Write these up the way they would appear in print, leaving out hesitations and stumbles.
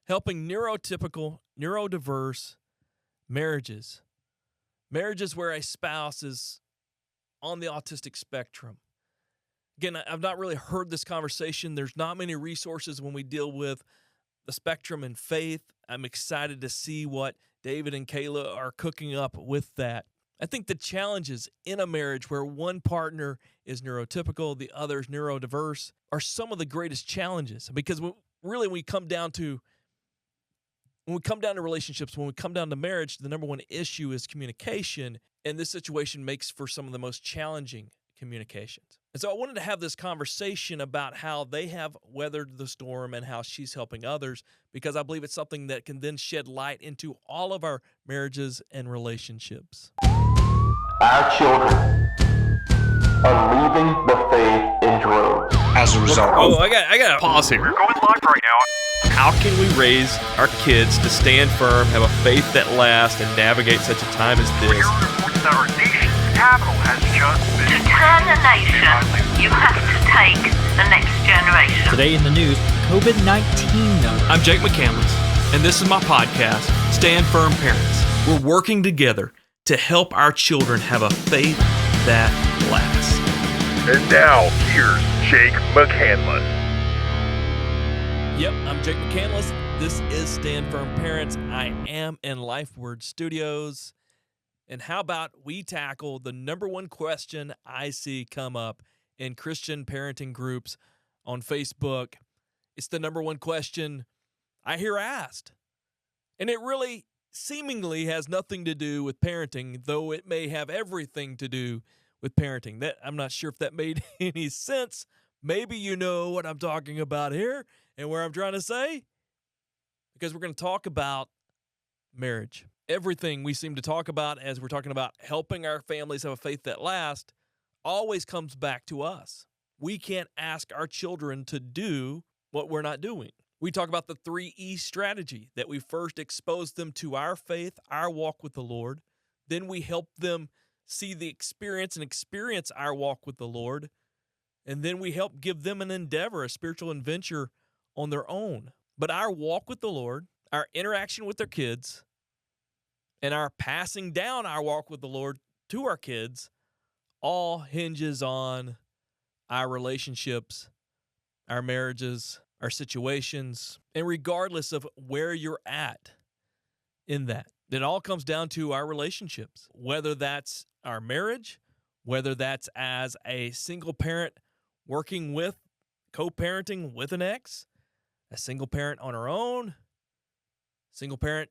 helping neurotypical, neurodiverse marriages. Marriages where a spouse is on the autistic spectrum. Again, I've not really heard this conversation. There's not many resources when we deal with the spectrum and faith. I'm excited to see what David and Kayla are cooking up with that. I think the challenges in a marriage where one partner is neurotypical, the other is neurodiverse, are some of the greatest challenges. Because really, when we come down to relationships, when we come down to marriage, the number one issue is communication. And this situation makes for some of the most challenging communications. And so I wanted to have this conversation about how they have weathered the storm and how she's helping others, because I believe it's something that can then shed light into all of our marriages and relationships. Our children are leaving the faith in droves. As a result. I got to pause here. We're going live right now. How can we raise our kids to stand firm, have a faith that lasts, and navigate such a time as this? We're hearing reports that our nation's capital has just been... To turn a nation, you have to take the next generation. Today in the news, COVID-19 note. I'm Jake McCandless, and this is my podcast, Stand Firm Parents. We're working together to help our children have a faith that lasts. And now, here's Jake McCandless. Yep, I'm Jake McCandless. This is Stand Firm Parents. I am in LifeWord Studios. And how about we tackle the number one question I see come up in Christian parenting groups on Facebook? It's the number one question I hear asked. And it really seemingly has nothing to do with parenting, though it may have everything to do with parenting. That I'm not sure if that made any sense. Maybe you know what I'm talking about here and where I'm trying to say, because we're going to talk about marriage. Everything we seem to talk about as we're talking about helping our families have a faith that lasts always comes back to us. We can't ask our children to do what we're not doing. We talk about the 3E strategy, that we first expose them to our faith, our walk with the Lord. Then we help them see the experience and experience our walk with the Lord. And then we help give them an endeavor, a spiritual adventure on their own. But our walk with the Lord, our interaction with their kids, and our passing down our walk with the Lord to our kids all hinges on our relationships, our marriages, our situations, and regardless of where you're at in that, it all comes down to our relationships, whether that's our marriage, whether that's as a single parent working with, co-parenting with an ex, a single parent on our own, single parent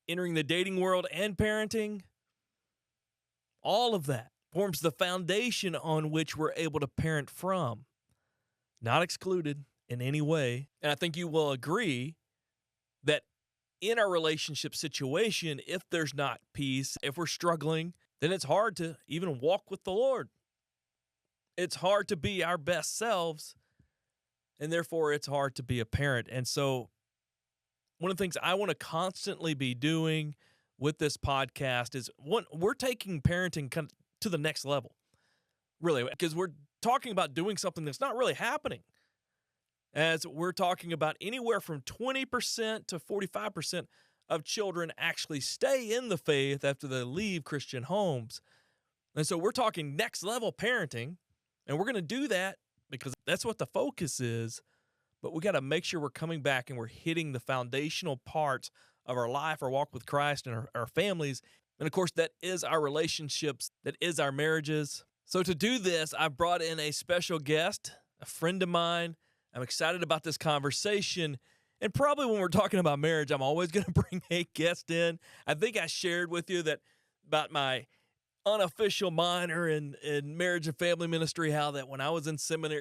entering the dating world and parenting. All of that forms the foundation on which we're able to parent from, not excluded in any way. And I think you will agree that in our relationship situation, if there's not peace, if we're struggling, then it's hard to even walk with the Lord. It's hard to be our best selves, and therefore it's hard to be a parent. And so one of the things I want to constantly be doing with this podcast is, we're taking parenting to the next level, really, because we're talking about doing something that's not really happening. As we're talking about anywhere from 20% to 45% of children actually stay in the faith after they leave Christian homes. And so we're talking next level parenting, and we're going to do that because that's what the focus is. But we got to make sure we're coming back and we're hitting the foundational parts of our life, our walk with Christ, and our families. And of course, that is our relationships, that is our marriages. So to do this, I've brought in a special guest, a friend of mine. I'm excited about this conversation. And probably when we're talking about marriage, I'm always going to bring a guest in. I think I shared with you that about my unofficial minor in marriage and family ministry, how that when I was in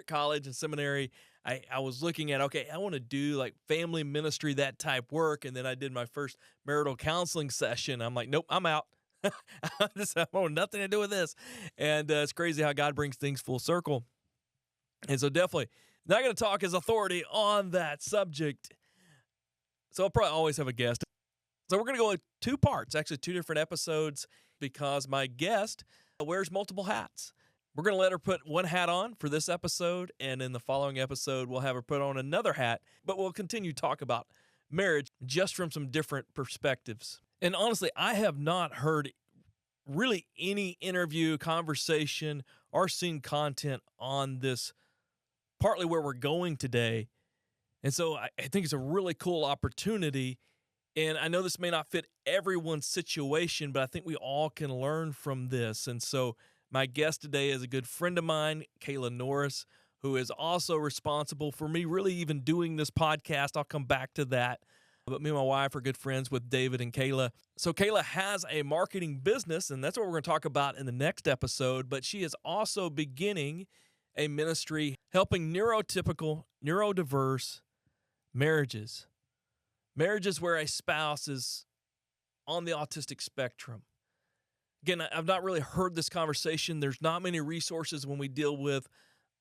college and seminary, I was looking at, okay, I want to do like family ministry, that type work. And then I did my first marital counseling session. I'm like, nope, I'm out. I want nothing to do with this. And it's crazy how God brings things full circle. And so definitely not going to talk as authority on that subject. So I'll probably always have a guest. So we're going to go in two parts, actually two different episodes, because my guest wears multiple hats. We're going to let her put one hat on for this episode, and in the following episode, we'll have her put on another hat, but we'll continue to talk about marriage just from some different perspectives. And honestly, I have not heard really any interview, conversation, or seen content on this, partly where we're going today. And so I think it's a really cool opportunity. And I know this may not fit everyone's situation, but I think we all can learn from this. And so my guest today is a good friend of mine, Kayla Norris, who is also responsible for me really even doing this podcast. I'll come back to that. But me and my wife are good friends with David and Kayla. So Kayla has a marketing business, and that's what we're going to talk about in the next episode. But she is also beginning a ministry helping neurotypical, neurodiverse marriages where a spouse is on the autistic spectrum. Again, I've not really heard this conversation. There's not many resources when we deal with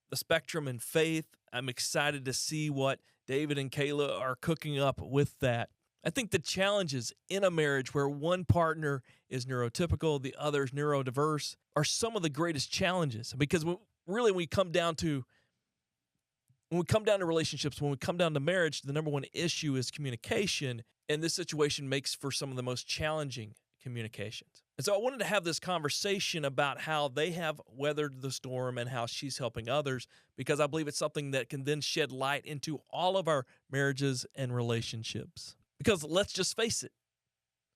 the spectrum and faith. I'm excited to see what David and Kayla are cooking up with that. I think the challenges in a marriage where one partner is neurotypical, the other is neurodiverse, are some of the greatest challenges. Because really, when we come down to relationships, when we come down to marriage, the number one issue is communication. And this situation makes for some of the most challenging communications. And so I wanted to have this conversation about how they have weathered the storm and how she's helping others, because I believe it's something that can then shed light into all of our marriages and relationships. Because let's just face it,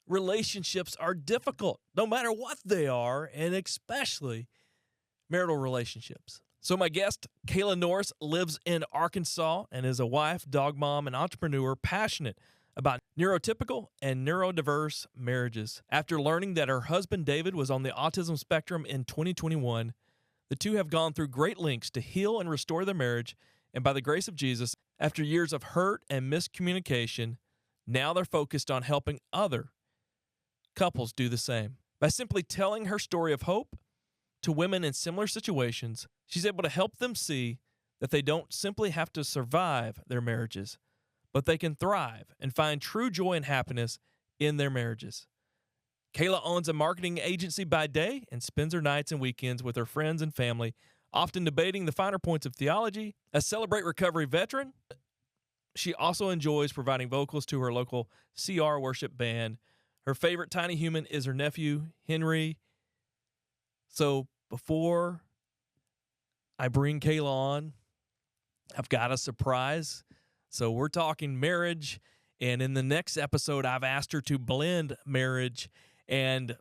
relationships are difficult, no matter what they are, and especially marital relationships. So my guest, Kayla Norris, lives in Arkansas and is a wife, dog mom, and entrepreneur passionate about neurotypical and neurodiverse marriages. After learning that her husband David was on the autism spectrum in 2021, the two have gone through great lengths to heal and restore their marriage, and by the grace of Jesus, after years of hurt and miscommunication, now they're focused on helping other couples do the same. By simply telling her story of hope to women in similar situations, she's able to help them see that they don't simply have to survive their marriages, but they can thrive and find true joy and happiness in their marriages. Kayla owns a marketing agency by day and spends her nights and weekends with her friends and family, often debating the finer points of theology. A Celebrate Recovery veteran, she also enjoys providing vocals to her local CR worship band. Her favorite tiny human is her nephew, Henry. So before I bring Kayla on, I've got a surprise. So we're talking marriage, and in the next episode, I've asked her to blend marriage and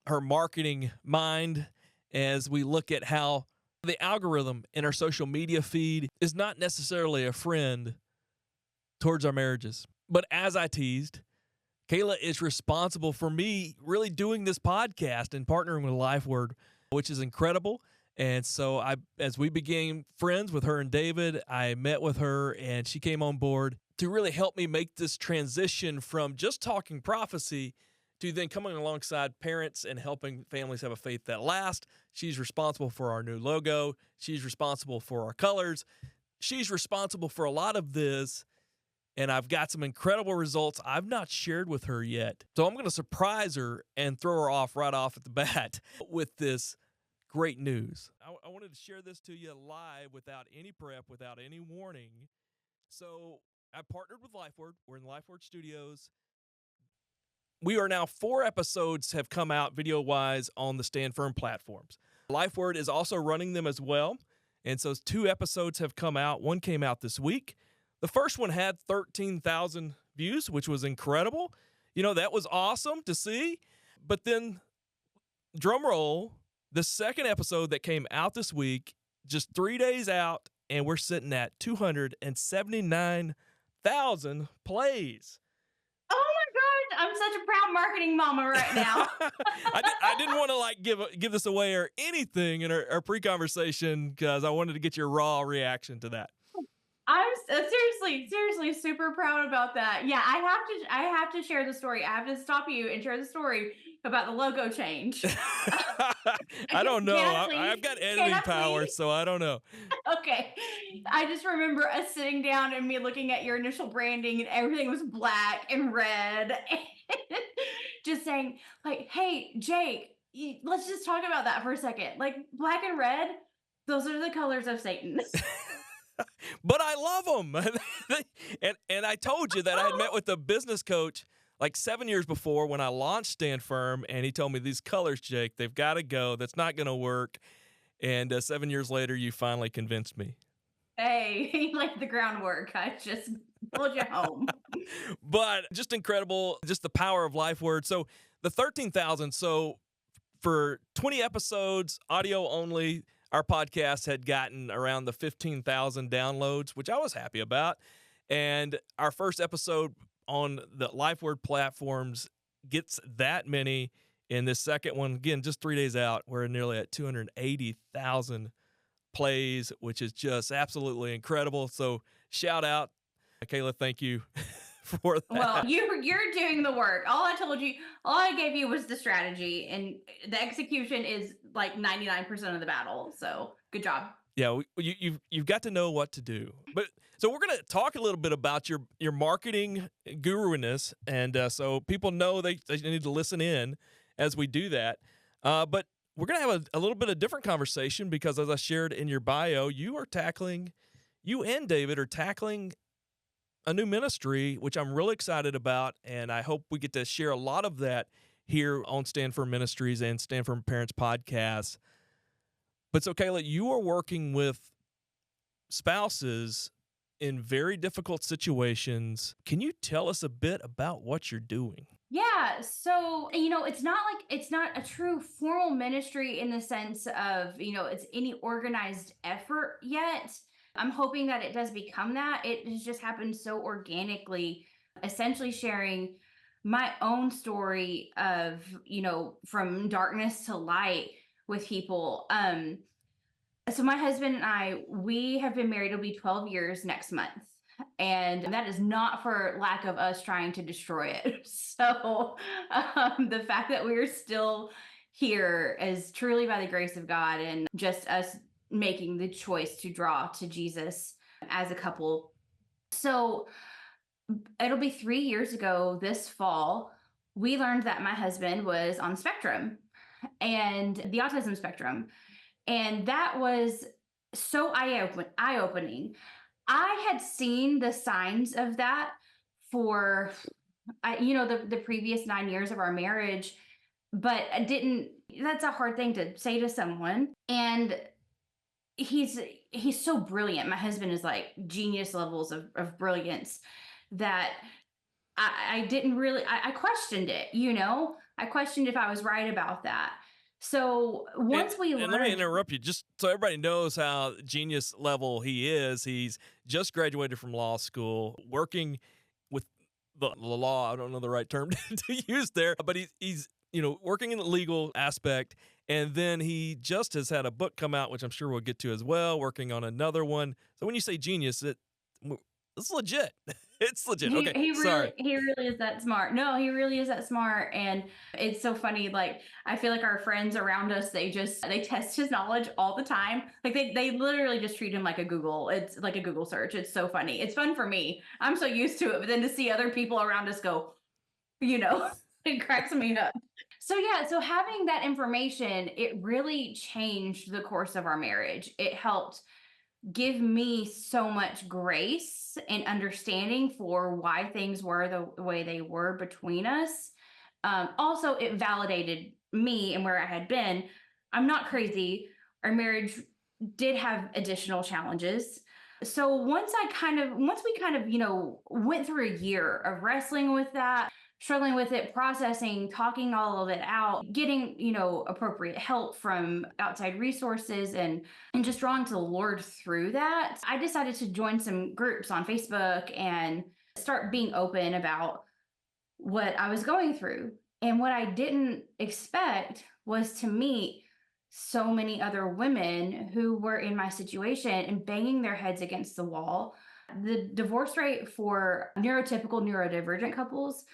her marketing mind as we look at how the algorithm in our social media feed is not necessarily a friend towards our marriages. But as I teased, Kayla is responsible for me really doing this podcast and partnering with LifeWord, which is incredible. And so as we became friends with her and David, I met with her and she came on board to really help me make this transition from just talking prophecy to then coming alongside parents and helping families have a faith that lasts. She's responsible for our new logo. She's responsible for our colors. She's responsible for a lot of this. And I've got some incredible results I've not shared with her yet. So I'm going to surprise her and throw her off right off at the bat with this great news. I wanted to share this to you live without any prep, without any warning. So I partnered with LifeWord. We're in the LifeWord studios. We are now 4 episodes have come out video-wise on the Stand Firm platforms. LifeWord is also running them as well. And so 2 episodes have come out. One came out this week. The first one had 13,000 views, which was incredible. You know, that was awesome to see. But then, drum roll, the second episode that came out this week, just 3 days out, and we're sitting at 279,000 plays. Oh my God, I'm such a proud marketing mama right now. I didn't want to give this away or anything in our pre-conversation because I wanted to get your raw reaction to that. I'm seriously super proud about that. Yeah, I have to share the story. I have to stop you and share the story about the logo change. I don't know. I've got editing power, so I don't know. Okay. I just remember us sitting down and me looking at your initial branding and everything was black and red. And just saying, like, hey, Jake, let's just talk about that for a second. Like, black and red, those are the colors of Satan. but I love them. and I told you that I had met with a business coach like 7 years before when I launched Stand Firm, and he told me these colors, Jake, they've got to go. That's not going to work. And 7 years later, you finally convinced me. Hey, he laid the groundwork. I just pulled you home. But just incredible, just the power of life words. So the 13,000. So for 20 episodes, audio only, our podcast had gotten around the 15,000 downloads, which I was happy about. And our first episode on the LifeWord platforms gets that many. And this second one, again, just 3 days out, we're nearly at 280,000 plays, which is just absolutely incredible. So shout out, Kayla, thank you for that. Well, you're doing the work. All I gave you was the strategy, and the execution is like 99% of the battle. So good job. Yeah, you've got to know what to do. But so we're going to talk a little bit about your marketing guru-ness, and so people know they need to listen in as we do that. But we're going to have a little bit of different conversation because, as I shared in your bio, you and David are tackling a new ministry, which I'm really excited about, and I hope we get to share a lot of that here on Stand Firm Ministries and Stand Firm Parents Podcasts. But so, Kayla, you are working with spouses in very difficult situations. Can you tell us a bit about what you're doing? Yeah, so it's not a true formal ministry in the sense of, it's any organized effort yet. I'm hoping that it does become that. It has just happened so organically, essentially sharing my own story of, from darkness to light with people. So my husband and I, we have been married, it'll be 12 years next month. And that is not for lack of us trying to destroy it. So the fact that we're still here is truly by the grace of God and just us making the choice to draw to Jesus as a couple. So it'll be 3 years ago this fall, we learned that my husband was on spectrum and the autism spectrum. And that was so eye-opening. I had seen the signs of that for, the previous 9 years of our marriage, but that's a hard thing to say to someone. And he's so brilliant. My husband is like genius levels of brilliance that I didn't really, I questioned it, I questioned if I was right about that. So once we learned, let me interrupt you just so everybody knows how genius level he is. He's just graduated from law school, working with the law. I don't know the right term to use there, but he's working in the legal aspect. And then he just has had a book come out, which I'm sure we'll get to as well, working on another one. So when you say genius, it's legit. It's legit. Okay, he sorry. really is that smart. No, he really is that smart. And it's so funny. Like, I feel like our friends around us, they test his knowledge all the time. Like they literally just treat him like a Google. It's like a Google search. It's so funny. It's fun for me. I'm so used to it. But then to see other people around us go, it cracks me up. So yeah, so having that information, it really changed the course of our marriage. It helped give me so much grace and understanding for why things were the way they were between us. Also, it validated me and where I had been. I'm not crazy. Our marriage did have additional challenges. So once we kind of, went through a year of wrestling with that, struggling with it, processing, talking all of it out, getting, appropriate help from outside resources and just drawing to the Lord through that, I decided to join some groups on Facebook and start being open about what I was going through. And what I didn't expect was to meet so many other women who were in my situation and banging their heads against the wall. The divorce rate for neurotypical, neurodivergent couples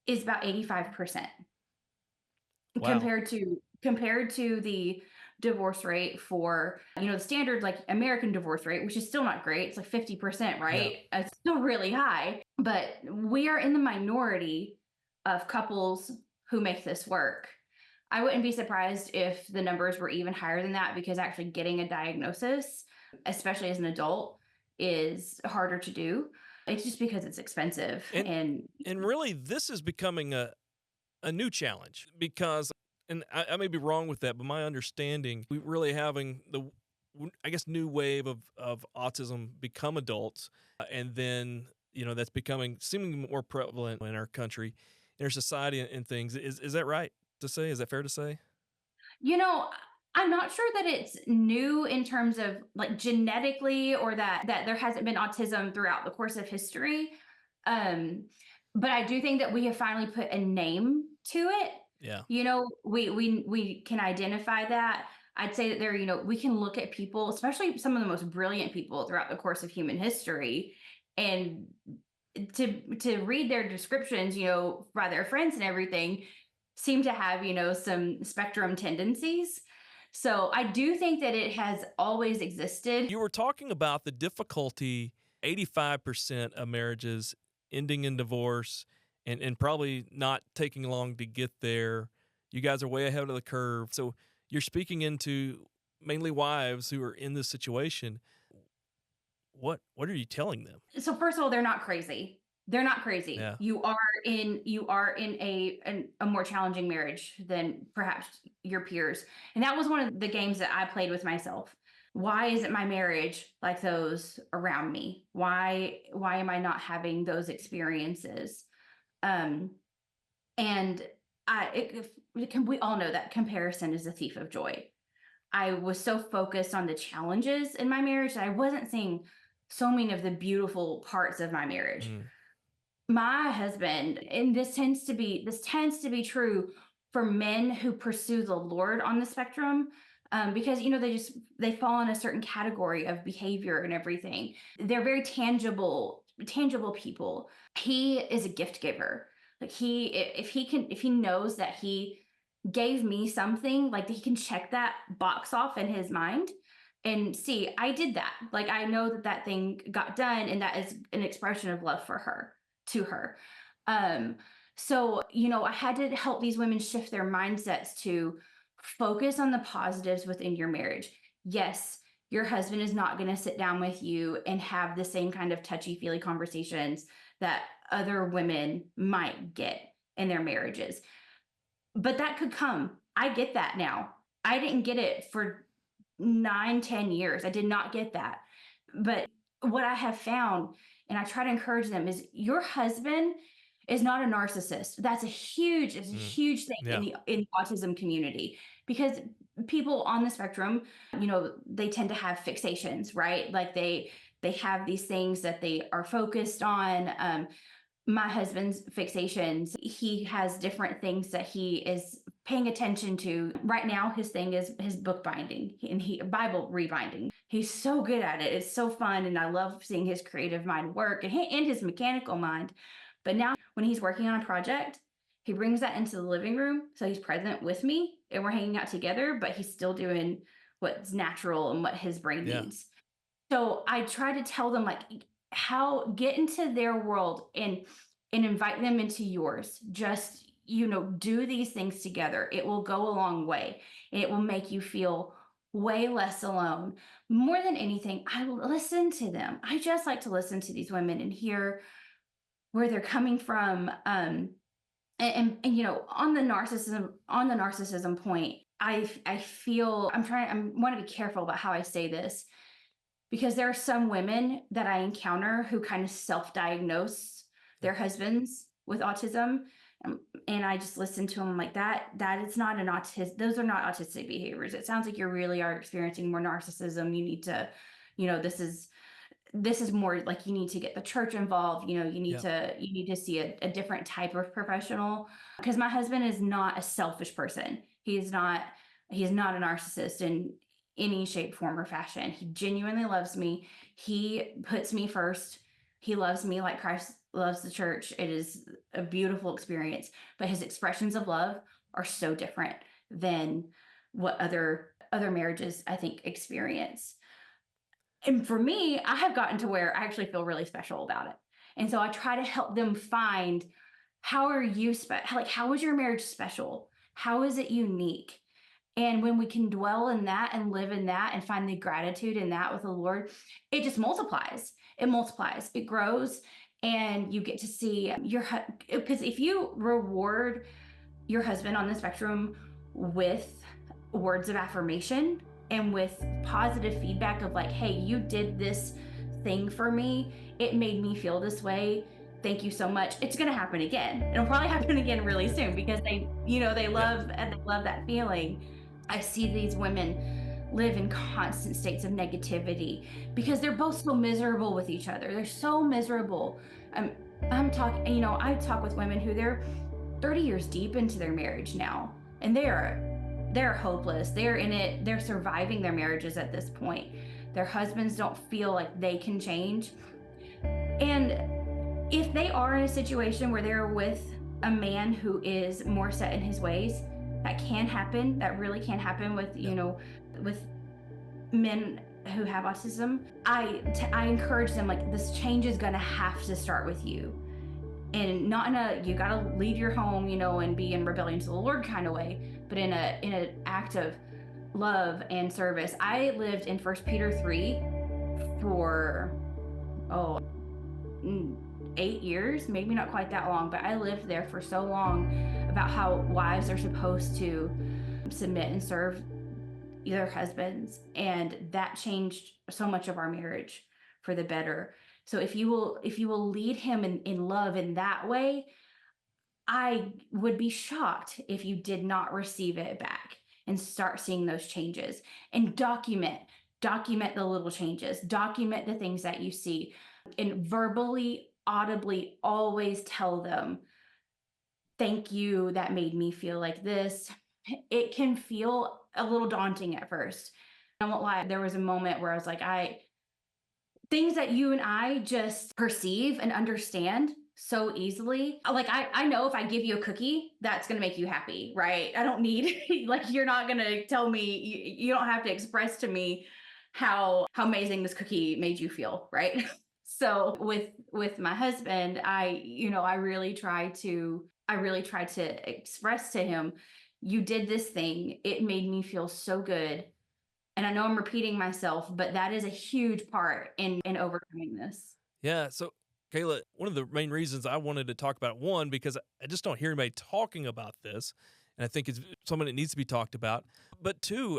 is about 85%. Wow. compared to the divorce rate for, the standard like American divorce rate, which is still not great. It's like 50%, right? Yeah. It's still really high, but we are in the minority of couples who make this work. I wouldn't be surprised if the numbers were even higher than that, because actually getting a diagnosis, especially as an adult, is harder to do. It's just because it's expensive. And really, this is becoming a new challenge because, and I may be wrong with that, but my understanding, we really having I guess, new wave of autism become adults, and then that's becoming seemingly more prevalent in our country, in our society, and things. Is that right to say? Is that fair to say? I'm not sure that it's new in terms of like genetically, or that there hasn't been autism throughout the course of history. But I do think that we have finally put a name to it. Yeah. We can identify that. I'd say that we can look at people, especially some of the most brilliant people throughout the course of human history, and to read their descriptions, by their friends and everything, seem to have, some spectrum tendencies. So I do think that it has always existed. You were talking about the difficulty, 85% of marriages ending in divorce, and probably not taking long to get there. You guys are way ahead of the curve. So you're speaking into mainly wives who are in this situation. What are you telling them? So first of all, they're not crazy. They're not crazy. Yeah. You are in a more challenging marriage than perhaps your peers. And that was one of the games that I played with myself. Why isn't my marriage like those around me? Why am I not having those experiences? And we all know that comparison is a thief of joy. I was so focused on the challenges in my marriage that I wasn't seeing so many of the beautiful parts of my marriage. My husband, and this tends to be true for men who pursue the Lord on the spectrum, because they fall in a certain category of behavior and everything. They're very tangible people. He is a gift giver. Like if he knows that he gave me something, like he can check that box off in his mind and see, I did that. Like I know that thing got done, and that is an expression of love to her. So I had to help these women shift their mindsets to focus on the positives within your marriage. Yes, your husband is not going to sit down with you and have the same kind of touchy-feely conversations that other women might get in their marriages. But that could come. I get that now. I didn't get it for 9-10 years. I did not get that. But what I have found, and I try to encourage them, is your husband is not a narcissist. That's a huge thing in the autism community, because people on the spectrum, they tend to have fixations, right? Like they have these things that they are focused on. My husband's fixations, he has different things that he is paying attention to. Right now, his thing is his book binding and Bible rebinding. He's so good at it. It's so fun. And I love seeing his creative mind work and his mechanical mind. But now when he's working on a project, he brings that into the living room. So he's present with me and we're hanging out together, but he's still doing what's natural and what his brain needs. So I try to tell them, like, how get into their world and invite them into yours. Just, do these things together. It will go a long way. It will make you feel way less alone. More than anything, I listen to them. I just like to listen to these women and hear where they're coming from. And on the narcissism point, I feel I want to be careful about how I say this, because there are some women that I encounter who kind of self-diagnose their husbands with autism. And I just listen to them like that it's not an autism. Those are not autistic behaviors. It sounds like you really are experiencing more narcissism. You need to, this is more like you need to get the church involved. You need to see a different type of professional, because my husband is not a selfish person. He is not a narcissist in any shape, form, or fashion. He genuinely loves me. He puts me first. He loves me like Christ loves the church. It is a beautiful experience, but his expressions of love are so different than what other marriages, I think, experience. And for me, I have gotten to where I actually feel really special about it. And so I try to help them find, how are you how is your marriage special? How is it unique? And when we can dwell in that and live in that and find the gratitude in that with the Lord, it just multiplies. It multiplies, it grows, and you get to see because if you reward your husband on the spectrum with words of affirmation and with positive feedback of like, hey, you did this thing for me, it made me feel this way, thank you so much, it's going to happen again. It'll probably happen again really soon because they love and they love that feeling. I see these women live in constant states of negativity because they're both so miserable with each other. They're so miserable. I'm talking, I talk with women who they're 30 years deep into their marriage now, and they're hopeless. They're in it. They're surviving their marriages at this point. Their husbands don't feel like they can change. And if they are in a situation where they're with a man who is more set in his ways, that can happen. That really can happen with, with men who have autism. I encourage them, like, this change is going to have to start with you. And not in a, you got to leave your home, and be in rebellion to the Lord kind of way, but in an act of love and service. I lived in 1 Peter 3 for, 8 years, maybe not quite that long, but I lived there for so long, about how wives are supposed to submit and serve their husbands. And that changed so much of our marriage for the better. So if you will lead him in love in that way, I would be shocked if you did not receive it back and start seeing those changes, and document the little changes, document the things that you see, and verbally, audibly always tell them, thank you, that made me feel like this. It can feel a little daunting at first. I won't lie, there was a moment where I was like, things that you and I just perceive and understand so easily. Like, I know if I give you a cookie, that's going to make you happy, right? I don't need, like, you're not going to tell me, you don't have to express to me how amazing this cookie made you feel, right? So with my husband, I really try to express to him, you did this thing, it made me feel so good. And I know I'm repeating myself, but that is a huge part in overcoming this. Yeah. So, Kayla, one of the main reasons I wanted to talk about, one, because I just don't hear anybody talking about this, and I think it's something that needs to be talked about. But two,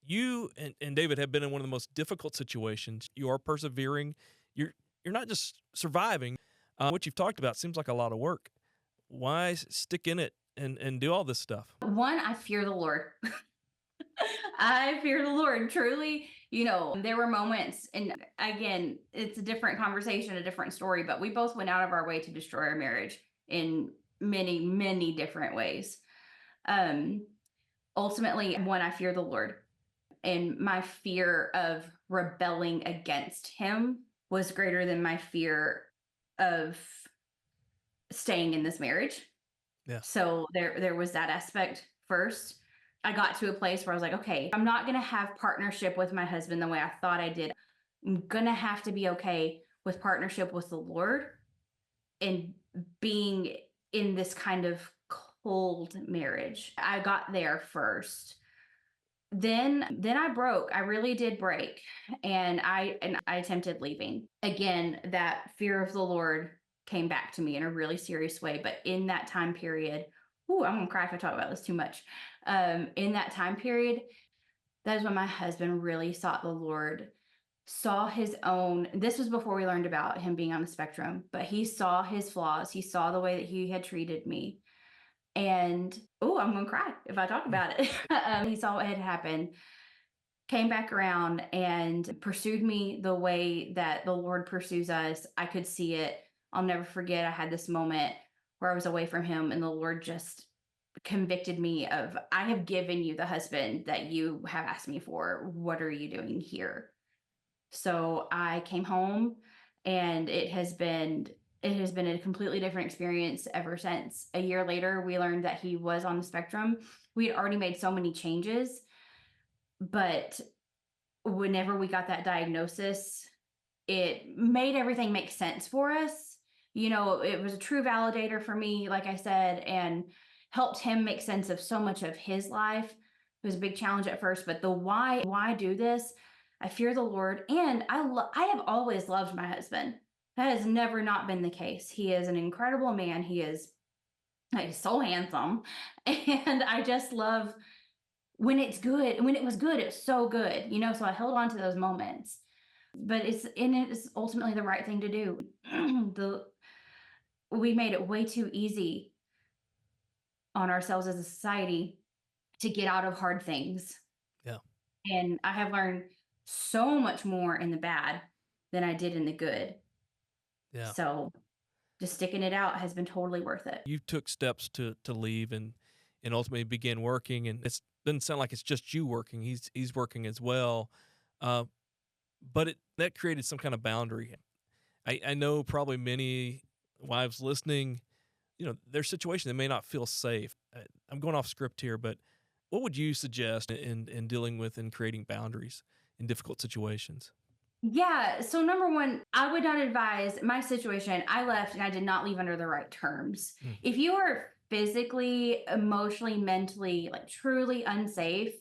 you and David have been in one of the most difficult situations. You are persevering. You're not just surviving. What you've talked about seems like a lot of work. Why stick in it and do all this stuff? One, I fear the Lord. I fear the Lord, truly. There were moments, and again, it's a different conversation, a different story, but we both went out of our way to destroy our marriage in many, many different ways. Ultimately, one, I fear the Lord, and my fear of rebelling against him was greater than my fear of staying in this marriage. Yeah. So there was that aspect first. I got to a place where I was like, okay, I'm not going to have partnership with my husband the way I thought I did. I'm going to have to be okay with partnership with the Lord and being in this kind of cold marriage. I got there first. Then I broke. I really did break. And I attempted leaving. Again, that fear of the Lord came back to me in a really serious way. But in that time period, I'm going to cry if I talk about this too much. In that time period, that is when my husband really sought the Lord, saw his own. This was before we learned about him being on the spectrum, but he saw his flaws. He saw the way that he had treated me. And, I'm going to cry if I talk about it. He saw what had happened, came back around and pursued me the way that the Lord pursues us. I could see it. I'll never forget. I had this moment where I was away from him, and the Lord just convicted me of, I have given you the husband that you have asked me for. What are you doing here? So I came home, and it has been a completely different experience ever since. A year later, we learned that he was on the spectrum. We had already made so many changes, but whenever we got that diagnosis, it made everything make sense for us. It was a true validator for me, like I said, and helped him make sense of so much of his life. It was a big challenge at first, but the why do this? I fear the Lord, and I have always loved my husband. That has never not been the case. He is an incredible man. He's so handsome, and I just love when it's good. When it was good, it was so good, So I held on to those moments, but it's ultimately the right thing to do. We made it way too easy on ourselves as a society to get out of hard things. Yeah. And I have learned so much more in the bad than I did in the good. Yeah. So just sticking it out has been totally worth it. You took steps to leave and ultimately begin working, and it doesn't sound like it's just you working. He's working as well. But that created some kind of boundary. I know probably many wives listening, their situation, they may not feel safe. I'm going off script here, but what would you suggest in dealing with and creating boundaries in difficult situations? Yeah. So number one, I would not advise my situation. I left and I did not leave under the right terms. If you are physically, emotionally, mentally, like truly unsafe,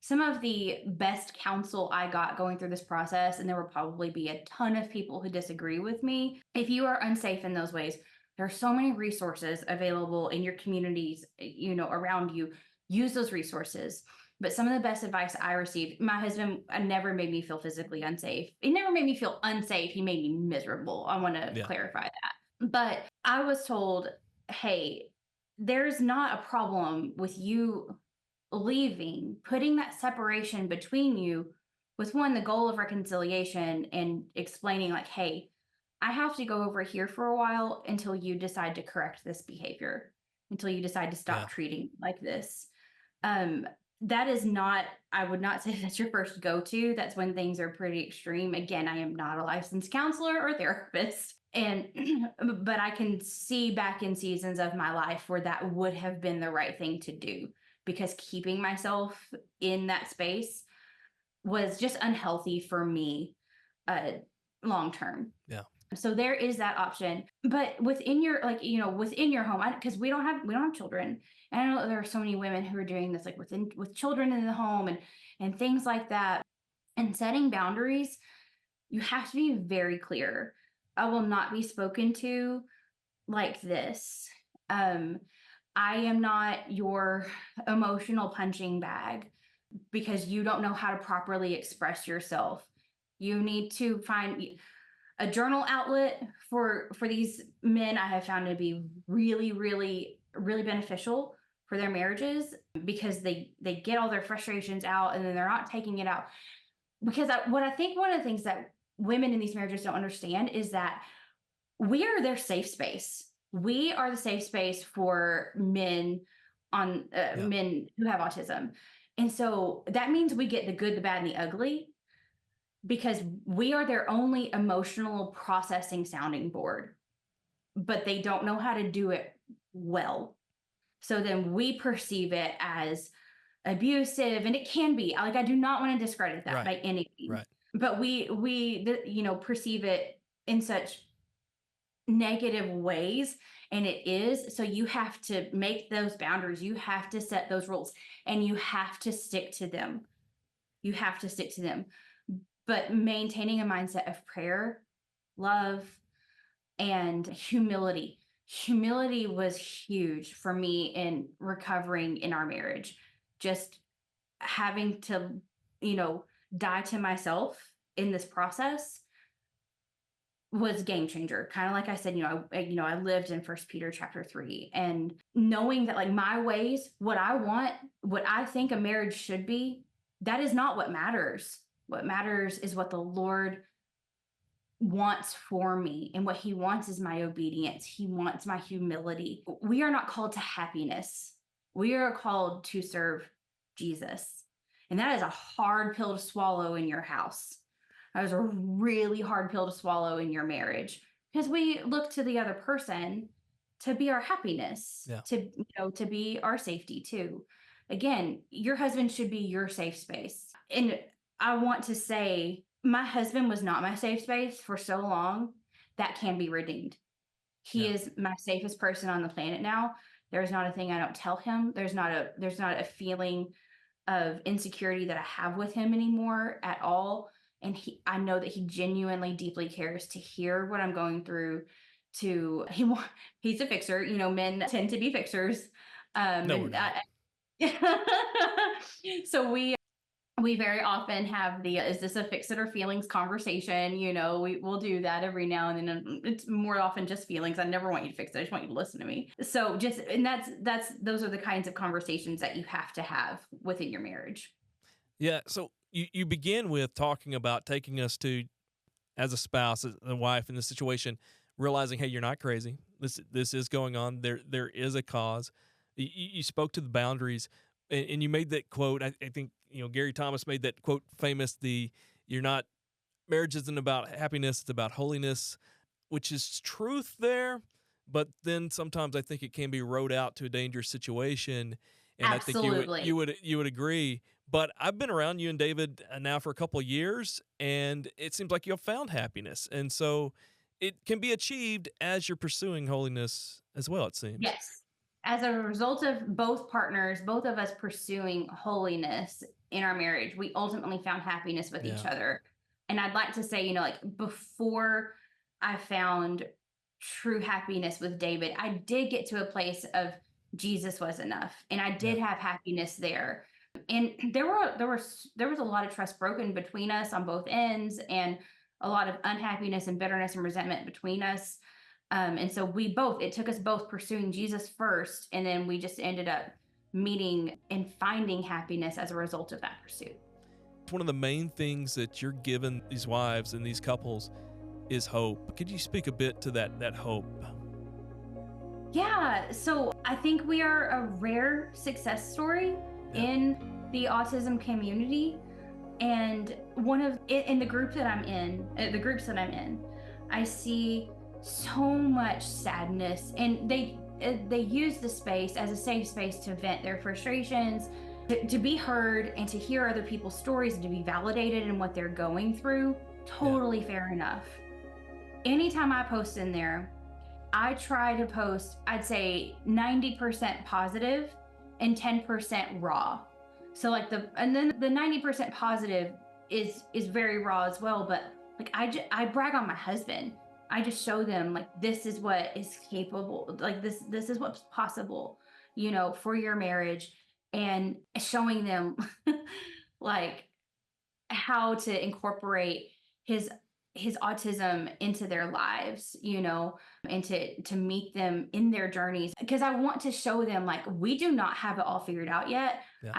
some of the best counsel I got going through this process, and there will probably be a ton of people who disagree with me. If you are unsafe in those ways, there are so many resources available in your communities, around you. Use those resources. But some of the best advice I received, my husband never made me feel physically unsafe. He never made me feel unsafe. He made me miserable. I want to clarify that. But I was told, hey, there's not a problem with you leaving, putting that separation between you with the goal of reconciliation and explaining like, hey, I have to go over here for a while until you decide to correct this behavior, until you decide to stop treating like this. That is not, I would not say that's your first go-to. That's when things are pretty extreme. Again, I am not a licensed counselor or therapist. But I can see back in seasons of my life where that would have been the right thing to do, because keeping myself in that space was just unhealthy for me, long term. Yeah. So there is that option, but within your, within your home, because we don't have children. And I know there are so many women who are doing this, like with children in the home and things like that, and setting boundaries. You have to be very clear. I will not be spoken to like this. I am not your emotional punching bag because you don't know how to properly express yourself. You need to find a journal outlet for these men. I have found to be really, really, really beneficial for their marriages, because they get all their frustrations out and then they're not taking it out. Because what I think one of the things that women in these marriages don't understand is that we are their safe space. We are the safe space for men men who have autism. And so that means we get the good, the bad, and the ugly, because we are their only emotional processing sounding board, but they don't know how to do it well. So then we perceive it as abusive, and it can be. Like, I do not want to discredit that by any means. Right. But we perceive it in such negative ways, and it is. So you have to make those boundaries. You have to set those rules, and you have to stick to them. You have to stick to them. But maintaining a mindset of prayer, love, and humility. Humility was huge for me in recovering in our marriage. Just having to, die to myself in this process was game changer. Kind of like I said, I lived in 1 Peter chapter 3, and knowing that, like, my ways, what I want, what I think a marriage should be, that is not what matters. What matters is what the Lord wants for me, and what he wants is my obedience. He wants my humility. We are not called to happiness. We are called to serve Jesus. And that is a hard pill to swallow in your house. That is a really hard pill to swallow in your marriage, because we look to the other person to be our happiness, to be our safety too. Again, your husband should be your safe space. And I want to say, my husband was not my safe space for so long. That can be redeemed. He is my safest person on the planet now. There's not a thing I don't tell him. There's not a feeling of insecurity that I have with him anymore at all. And I know that he genuinely deeply cares to hear what I'm going through. He's a fixer. Men tend to be fixers. No, we're not. So we very often have is this a fix it or feelings conversation? We'll do that every now and then. And it's more often just feelings. I never want you to fix it. I just want you to listen to me. So those are the kinds of conversations that you have to have within your marriage. Yeah. So you begin with talking about taking us to, as a spouse, as a wife in this situation, realizing, hey, you're not crazy. This is going on. There is a cause. You spoke to the boundaries, and you made that quote. I think Gary Thomas made that quote famous. Marriage isn't about happiness; it's about holiness, which is truth there. But then sometimes I think it can be rode out to a dangerous situation, and Absolutely. I think you would agree. But I've been around you and David now for a couple of years, and it seems like you have found happiness, and so it can be achieved as you're pursuing holiness as well, it seems. Yes. As a result of both of us pursuing holiness in our marriage, we ultimately found happiness with each Yeah. other. And I'd like to say, before I found true happiness with David, I did get to a place of Jesus was enough, and I did have happiness there. And there was a lot of trust broken between us on both ends, and a lot of unhappiness and bitterness and resentment between us. And so it took us both pursuing Jesus first, and then we just ended up meeting and finding happiness as a result of that pursuit. One of the main things that you're giving these wives and these couples is hope. Could you speak a bit to that hope? Yeah, so I think we are a rare success story in the autism community. And in the groups that I'm in, I see so much sadness, and they use the space as a safe space to vent their frustrations, to be heard, and to hear other people's stories, and to be validated in what they're going through. Totally fair enough. Anytime I post in there, I try to post, I'd say 90% positive and 10% raw. So and then the 90% positive is very raw as well. But I brag on my husband. I just show them this is what is capable, this is what's possible, for your marriage, and showing them how to incorporate his autism into their lives, and to meet them in their journeys. Because I want to show them we do not have it all figured out yet. Yeah.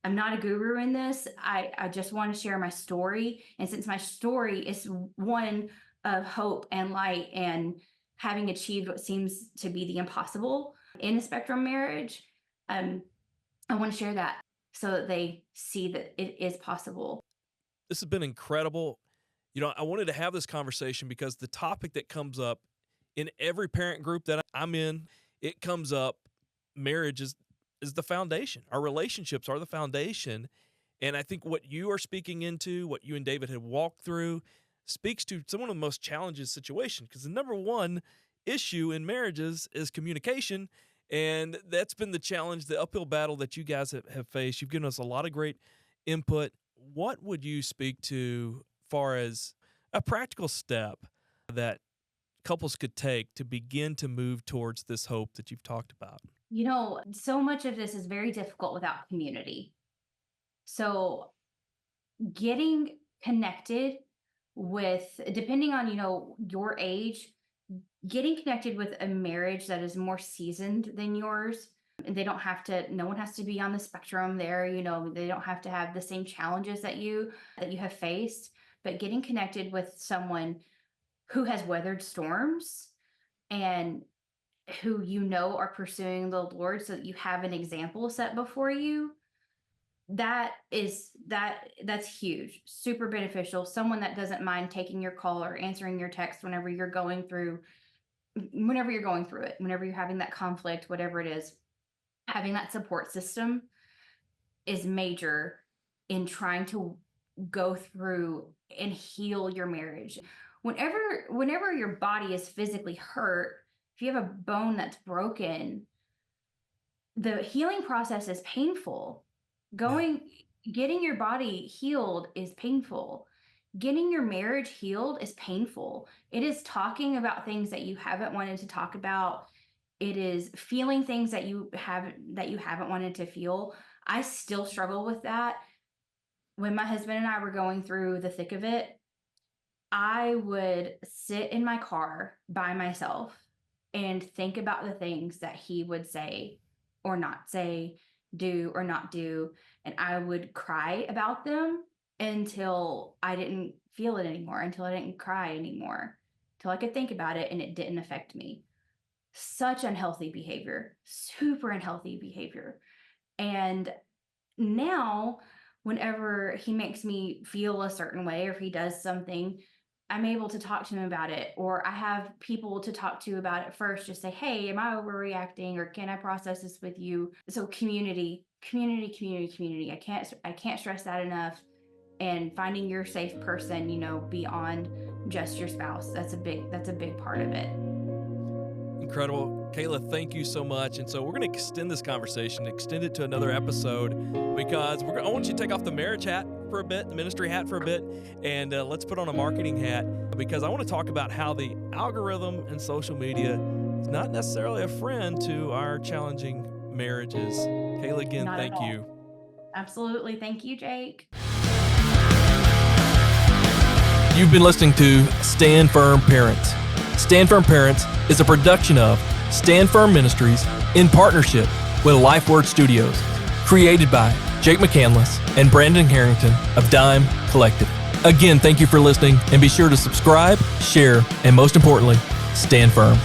I'm not a guru in this. I just want to share my story. And since my story is one of hope and light and having achieved what seems to be the impossible in a spectrum marriage, I want to share that so that they see that it is possible. This has been incredible. I wanted to have this conversation because the topic that comes up in every parent group that I'm in, it comes up. Marriage is the foundation. Our relationships are the foundation. And I think what you are speaking into, what you and David have walked through, speaks to some of the most challenging situations. Because the number one issue in marriages is communication. And that's been the challenge, the uphill battle that you guys have faced. You've given us a lot of great input. What would you speak to far as a practical step that couples could take to begin to move towards this hope that you've talked about? So much of this is very difficult without community. So getting connected with, depending on, your age, getting connected with a marriage that is more seasoned than yours. And no one has to be on the spectrum there. They don't have to have the same challenges that you have faced, but getting connected with someone who has weathered storms and who are pursuing the Lord, so that you have an example set before you. That's huge, super beneficial. Someone that doesn't mind taking your call or answering your text whenever you're going through it, whenever you're having that conflict, whatever it is. Having that support system is major in trying to go through and heal your marriage. Whenever your body is physically hurt, if you have a bone that's broken, the healing process is painful. Getting your body healed is painful. Getting your marriage healed is painful. It is talking about things that you haven't wanted to talk about. It is feeling things that you haven't wanted to feel. I still struggle with that. When my husband and I were going through the thick of it, I would sit in my car by myself and think about the things that he would say or not say, do or not do. And I would cry about them until I didn't feel it anymore, until I didn't cry anymore, until I could think about it and it didn't affect me. Such unhealthy behavior, super unhealthy behavior. And now, whenever he makes me feel a certain way, or if he does something, I'm able to talk to him about it, or I have people to talk to about it first, just say, hey, am I overreacting, or can I process this with you? So community. I can't stress that enough. And finding your safe person, beyond just your spouse. That's a big part of it. Incredible. Kayla, thank you so much. And so we're going to extend this conversation, extend it to another episode, because I want you to take off the marriage hat for a bit, the ministry hat for a bit, and let's put on a marketing hat, because I want to talk about how the algorithm and social media is not necessarily a friend to our challenging marriages. Kayla, again, thank you. Absolutely. Thank you, Jake. You've been listening to Stand Firm Parents. Stand Firm Parents is a production of Stand Firm Ministries in partnership with LifeWord Studios, created by Jake McCandless and Brandon Harrington of Dime Collective. Again, thank you for listening, and be sure to subscribe, share, and most importantly, stand firm.